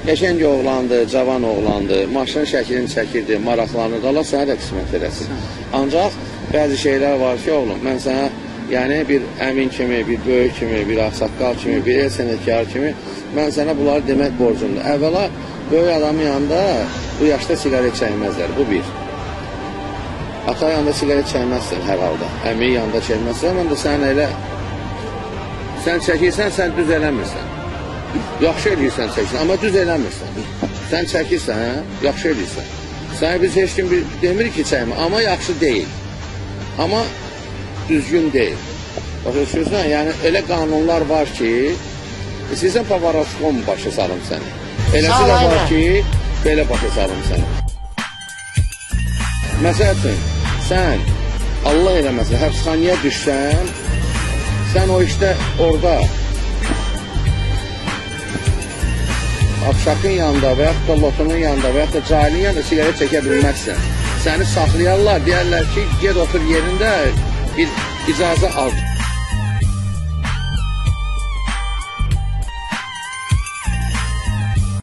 Qəşəng oğlandı, cavan oğlandı, maşının şəklini çəkirdi, maraqlanırdı, Allah sənə də qismət eləsin. Ancaq bəzi şeylər var ki, oğlum, mən sənə, yəni bir əmin kimi, bir böyük kimi, bir ağsaqqal kimi, bir el sənətkar kimi, mən sənə bunları demək borcumdur. Əvvəla, böyük adamın yanında bu yaşda sigaret çəkməzlər, bu bir. Ata yanında sigaret çəkməzsən hər halda, əmi yanında çəkməzsən, mən də sən elə, sən çəkirsən, sən düz eləmirsən. Yaxşı eləyirsən çəkirsən, amma düz eləmirsən. Sən çəkirsən, yaxşı eləyirsən. Sənə biz heç kim demir ki, çəkmə, amma yaxşı deyil. Amma düzgün deyil. Başa düşürsən, yəni elə qanunlar var ki, istəyirsən pavaraskom başa salım səni. Eləsi də var ki, belə başa salım səni. Məsəl üçün, sən Allah eləməsin, həbsxanaya düşsən, sən o işdə orada Afşakın yanında və yaxud da lotunun yanında və yaxud da cahilin yanında sigaret çəkə bilməzsən. Səni saxlayarlar, deyərlər ki, ged otur yerində bir icazə al.